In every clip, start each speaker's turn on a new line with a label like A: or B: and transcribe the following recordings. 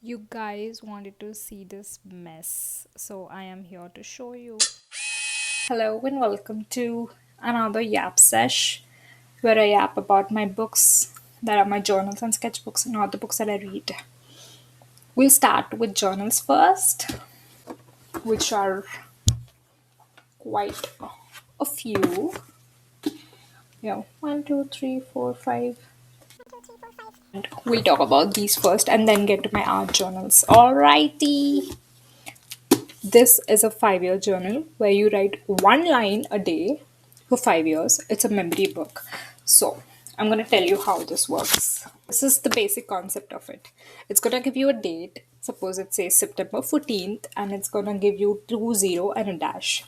A: You guys wanted to see this mess, so I am here to show you. Hello and welcome to another Yap Sesh, where I yap about my books that are my journals and sketchbooks and other books that I read. We'll start with journals first, which are quite a few. One, two, three, four, five. And we'll talk about these first and then get to my art journals. Alrighty. This is a 5 year journal where you write one line a day for 5 years. It's a memory book. So, I'm going to tell you how this works. This is the basic concept of it. It's going to give you a date. Suppose it says September 14th, and it's going to give you 20 and a dash.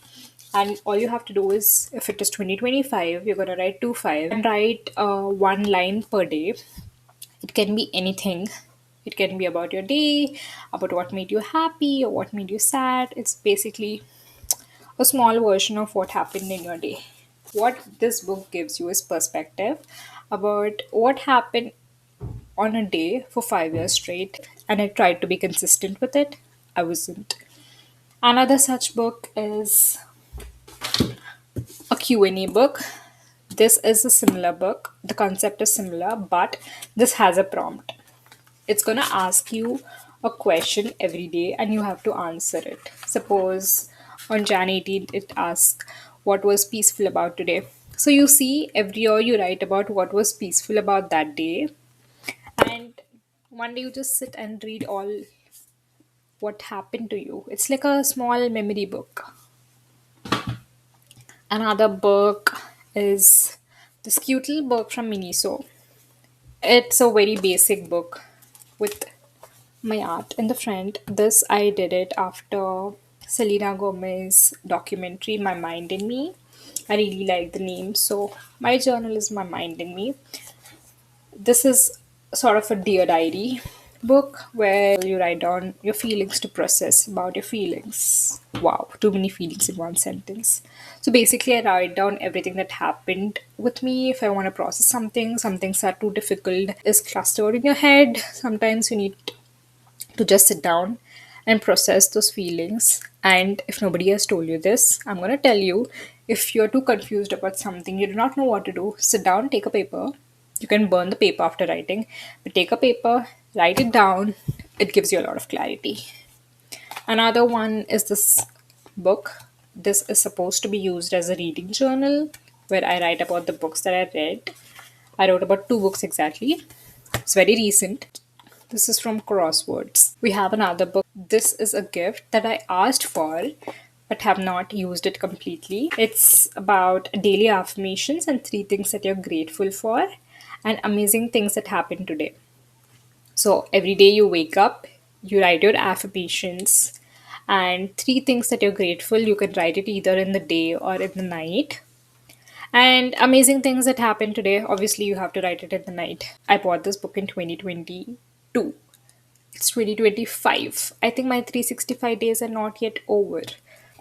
A: And all you have to do is, if it is 2025, you're going to write 25 and write one line per day. It can be anything. It can be about your day, about what made you happy or what made you sad. It's basically a small version of what happened in your day. What this book gives you is perspective about what happened on a day for 5 years straight, and I tried to be consistent with it. I wasn't. Another such book is a Q&A book. This is a similar book. The concept is similar, but this has a prompt. It's going to ask you a question every day and you have to answer it. Suppose on Jan 18th, it asks, what was peaceful about today? So you see, every year you write about what was peaceful about that day. And one day you just sit and read all what happened to you. It's like a small memory book. Another book is this cute little book from Miniso. It's a very basic book with my art in the front. This I did it after Selena Gomez's documentary My Mind in Me. I really like the name, so my journal is My Mind in Me. This is sort of a dear diary book where you write down your feelings to process about your feelings. Wow, too many feelings in one sentence. So basically, I write down everything that happened with me. If I want to process something, some things are too difficult, is clustered in your head. Sometimes you need to just sit down and process those feelings. And if nobody has told you this, I'm going to tell you, if you're too confused about something, you do not know what to do, sit down, take a paper. You can burn the paper after writing, but take a paper, write it down. It gives you a lot of clarity. Another one is this book. This is supposed to be used as a reading journal where I write about the books that I read. I wrote about two books exactly. It's very recent. This is from Crosswords. We have another book. This is a gift that I asked for but have not used it completely. It's about daily affirmations and three things that you're grateful for and amazing things that happened today. So every day you wake up, you write your affirmations and three things that you're grateful. You can write it either in the day or in the night. And amazing things that happened today, obviously, you have to write it at the night. I bought this book in 2022. It's 2025. I think my 365 days are not yet over.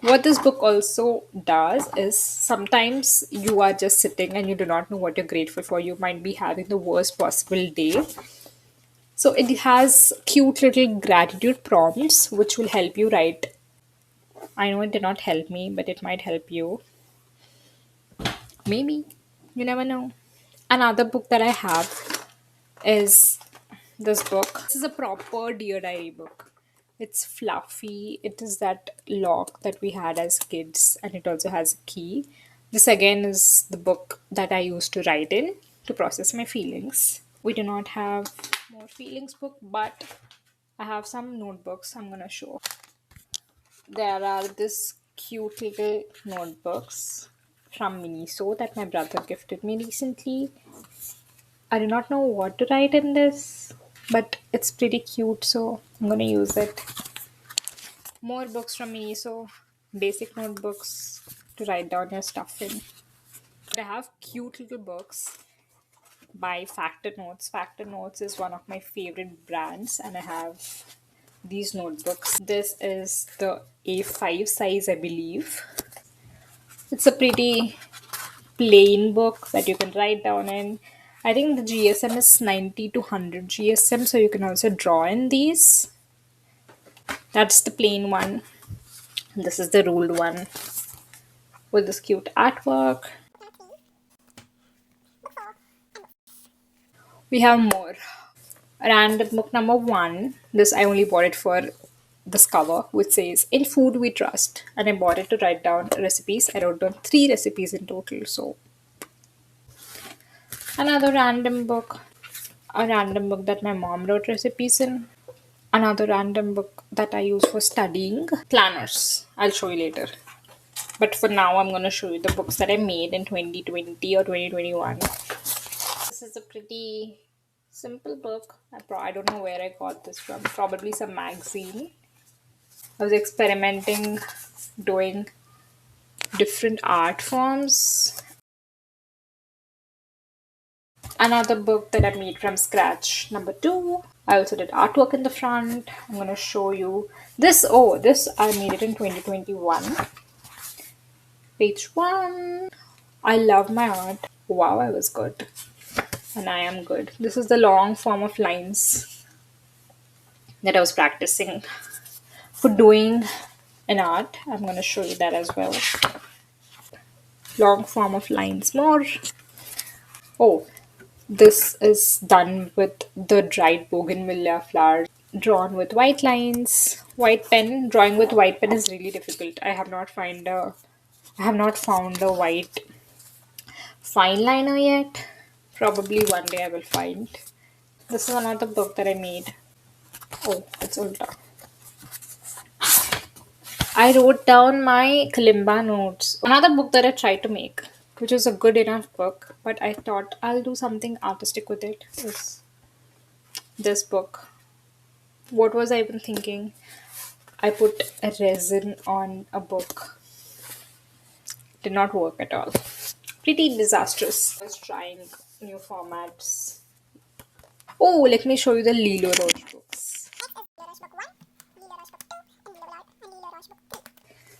A: What this book also does is sometimes you are just sitting and you do not know what you're grateful for. You might be having the worst possible day. So it has cute little gratitude prompts which will help you write. I know it did not help me, but it might help you. Maybe. You never know. Another book that I have is this book. This is a proper Dear Diary book. It's fluffy. It is that lock that we had as kids, and it also has a key. This again is the book that I used to write in to process my feelings. We do not have more feelings book, but I have some notebooks I'm gonna show. There are this cute little notebooks from Miniso that my brother gifted me recently. I do not know what to write in this, but it's pretty cute, so I'm gonna use it. More books from Miniso, basic notebooks to write down your stuff in. I have cute little books by Factor Notes. Factor Notes is one of my favorite brands, and I have these notebooks. This is the A5 size, I believe. It's a pretty plain book that you can write down in. I think the GSM is 90 to 100 GSM, so you can also draw in these. That's the plain one. This is the ruled one with this cute artwork. We have more. Random book number one. This I only bought it for this cover, which says "In Food We Trust," and I bought it to write down recipes. I wrote down three recipes in total. So another random book, a random book that my mom wrote recipes in. Another random book that I use for studying. Planners. I'll show you later. But for now, I'm gonna show you the books that I made in 2020 or 2021. This is a pretty simple book. I don't know where I got this from. Probably some magazine. I was experimenting, doing different art forms. Another book that I made from scratch, number two. I also did artwork in the front. I'm gonna show you this. Oh, this I made it in 2021. Page one. I love my art. Wow, I was good. And I am good. This is the long form of lines that I was practicing for doing an art. I'm going to show you that as well. Long form of lines more. Oh, this is done with the dried bougainvillea flowers drawn with white lines. White pen. Drawing with white pen is really difficult. I have not found a white fine liner yet. Probably one day I will find. This is another book that I made. Oh, it's ulta. I wrote down my Kalimba notes. Another book that I tried to make, which was a good enough book, but I thought I'll do something artistic with it. Is this book. What was I even thinking? I put a resin on a book. Did not work at all. Pretty disastrous. I was trying new formats. Oh, let me show you the Lilo Roche books.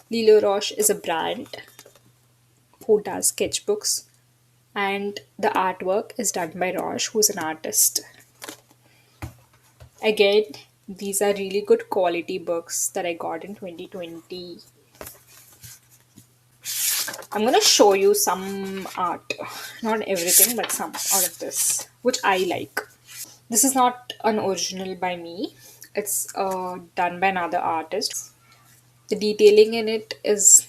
A: Lilo Roche is a brand who does sketchbooks, and the artwork is done by Roche, who's an artist. Again, these are really good quality books that I got in 2020. I'm gonna show you some art, not everything, but some out of this, which I like. This is not an original by me, it's done by another artist. The detailing in it is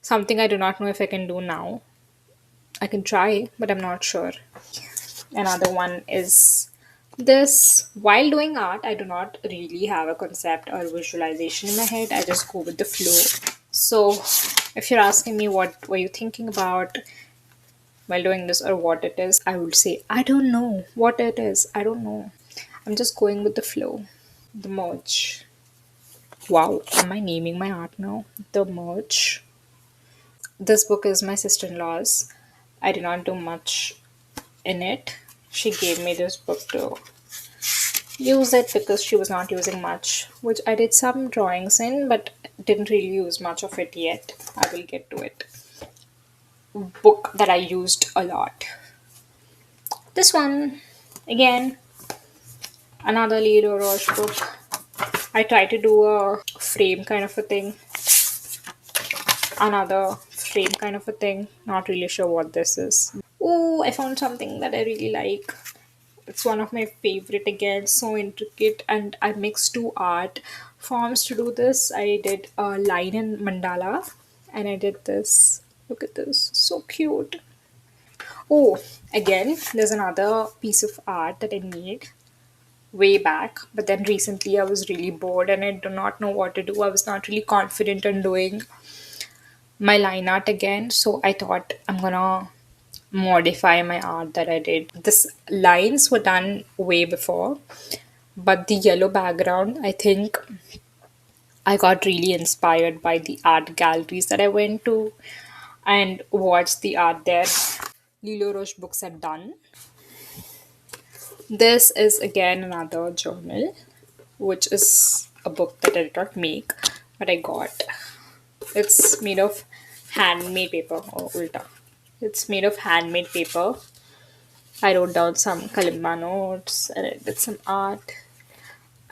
A: something I do not know if I can do now. I can try, but I'm not sure. Another one is this. While doing art, I do not really have a concept or visualization in my head. I just go with the flow. So, if you're asking me what were you thinking about while doing this or what it is, I would say I don't know what it is. I don't know. I'm just going with the flow. The merch. Wow, am I naming my art now? The merch. This book is my sister-in-law's. I did not do much in it. She gave me this book to use it because she was not using much, which I did some drawings in, but didn't really use much of it yet. I will get to it. Book that I used a lot. This one, again, another Leo Roche book. I tried to do a frame kind of a thing. Another frame kind of a thing. Not really sure what this is. Oh, I found something that I really like. It's one of my favorite again, so intricate, and I mixed two art forms to do this. I did a line and mandala, and I did this. Look at this, so cute. Oh, again, there's another piece of art that I made way back, but then recently I was really bored and I do not know what to do. I was not really confident in doing my line art again, so I thought I'm gonna modify my art that I did. This lines were done way before, but the yellow background, I think I got really inspired by the art galleries that I went to and watched the art there. Lilo Roche books are done. This is again another journal, which is a book that I did not make, but I got. It's made of handmade paper or ulta. It's made of handmade paper. I wrote down some kalimba notes and I did some art.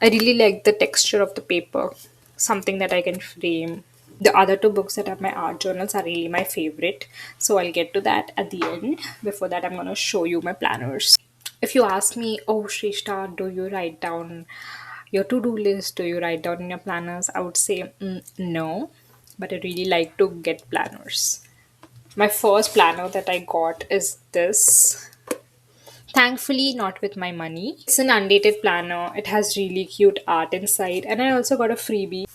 A: I really like the texture of the paper, something that I can frame. The other two books that are my art journals are really my favorite, so I'll get to that at the end. Before that, I'm gonna show you my planners. If you ask me, oh Shrishta, do you write down your to do list? Do you write down in your planners? I would say no, but I really like to get planners. My first planner that I got is this. Thankfully, not with my money. It's an undated planner. It has really cute art inside, and I also got a freebie.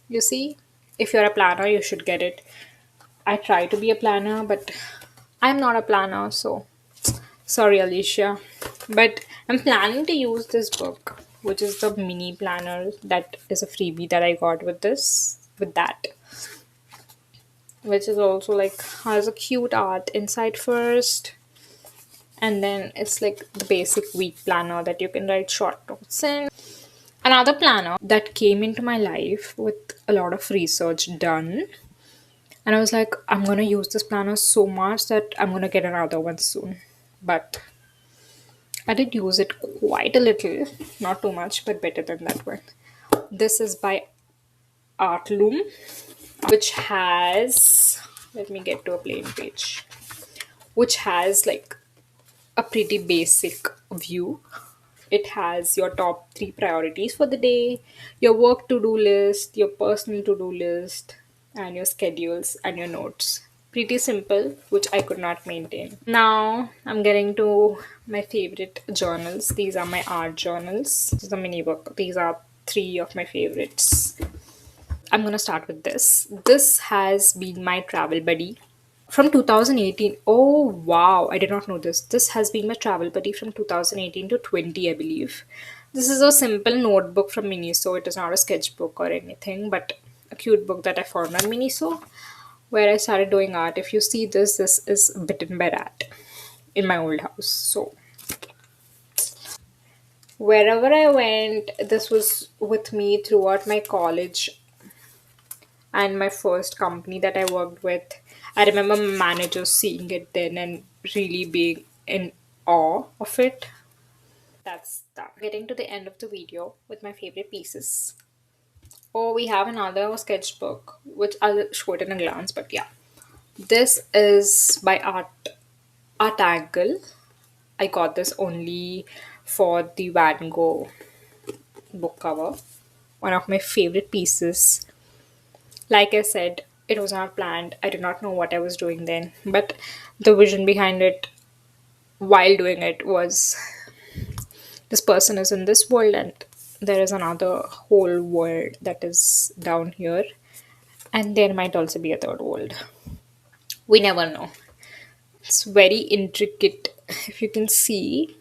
A: You see, if you're a planner, you should get it. I try to be a planner, but I'm not a planner, so sorry, Alicia. But I'm planning to use this book, which is the mini planner that is a freebie that I got with this, with that, which is also like has a cute art inside first, and then it's like the basic week planner that you can write short notes in. Another planner that came into my life with a lot of research done, and I was like, I'm gonna use this planner so much that I'm gonna get another one soon. But I did use it quite a little, not too much, but better than that one. This is by Artloom, which has, let me get to a plain page, which has like a pretty basic view. It has your top three priorities for the day, your work to do list, your personal to do list, and your schedules and your notes. Pretty simple, which I could not maintain. Now I'm getting to my favorite journals. These are my art journals. This is a mini book. These are three of my favorites. I'm gonna start with this. This has been my travel buddy from 2018. Oh wow, I did not know this. This has been my travel buddy from 2018 to 20, I believe. This is a simple notebook from Miniso. It is not a sketchbook or anything, but a cute book that I found on Miniso where I started doing art. If you see this, this is bitten by rat in my old house. So wherever I went, this was with me throughout my college and my first company that I worked with. I remember my manager seeing it then and really being in awe of it. That's that. Getting to the end of the video with my favorite pieces. Oh, we have another sketchbook, which I'll show it in a glance, but yeah. This is by Art Angle. I got this only for the Van Gogh book cover. One of my favorite pieces. Like I said, it was not planned. I did not know what I was doing then. But the vision behind it while doing it was this person is in this world and there is another whole world that is down here. And there might also be a third world. We never know. It's very intricate. If you can see,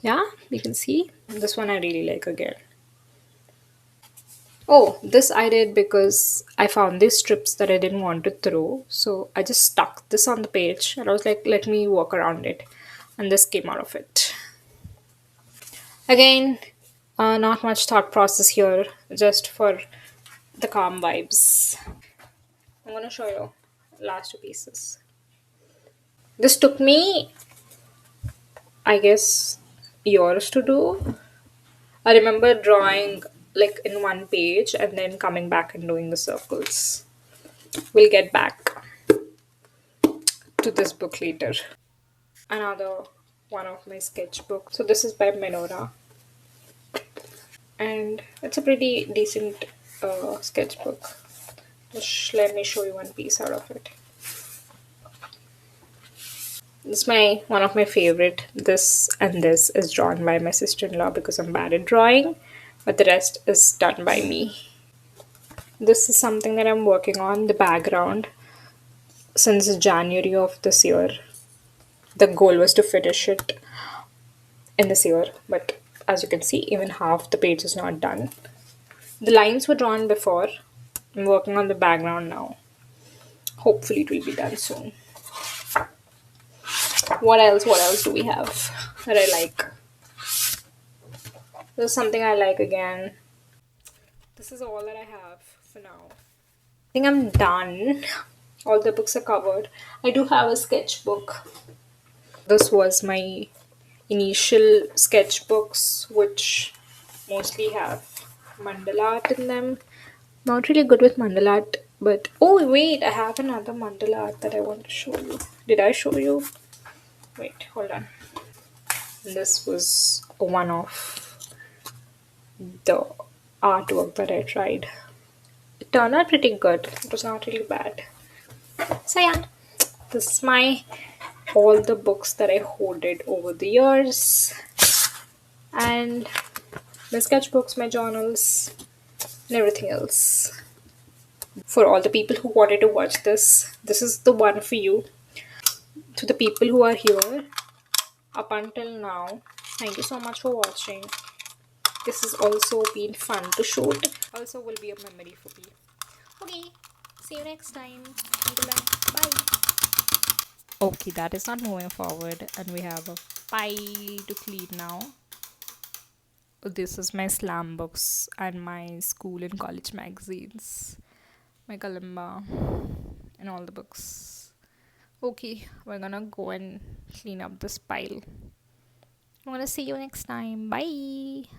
A: yeah, you can see. This one I really like again. Oh, this I did because I found these strips that I didn't want to throw. So I just stuck this on the page and I was like, let me walk around it. And this came out of it. Again, not much thought process here, just for the calm vibes. I'm gonna show you last two pieces. This took me, I guess, years to do. I remember drawing like in one page and then coming back and doing the circles. We'll get back to this book later. Another one of my sketchbooks. So this is by Menora, and it's a pretty decent sketchbook. Just let me show you one piece out of it. This is my one of my favorite. This and this is drawn by my sister-in-law because I'm bad at drawing, but the rest is done by me. This is something that I'm working on, the background, since January of this year. The goal was to finish it in this year, but as you can see, even half the page is not done. The lines were drawn before. I'm working on the background now. Hopefully it will be done soon. What else? What else do we have that I like? There's something I like again. This is all that I have for now. I think I'm done. All the books are covered. I do have a sketchbook. This was my initial sketchbooks, which mostly have mandala art in them. Not really good with mandala art, but oh wait, I have another mandala art that I want to show you. Did I show you? Wait, hold on. This was one of the artwork that I tried. It turned out pretty good. It was not really bad. So yeah, this is my all the books that I hoarded over the years, and my sketchbooks, my journals, and everything else. For all the people who wanted to watch this, this is the one for you. To the people who are here up until now, thank you so much for watching. This has also been fun to shoot. Also will be a memory for me. Okay, see you next time. Until then, bye. Okay, that is not moving forward, and we have a pile to clean now. This is my slam books and my school and college magazines, my kalimba, and all the books. Okay, we're gonna go and clean up this pile. I'm gonna see you next time. Bye.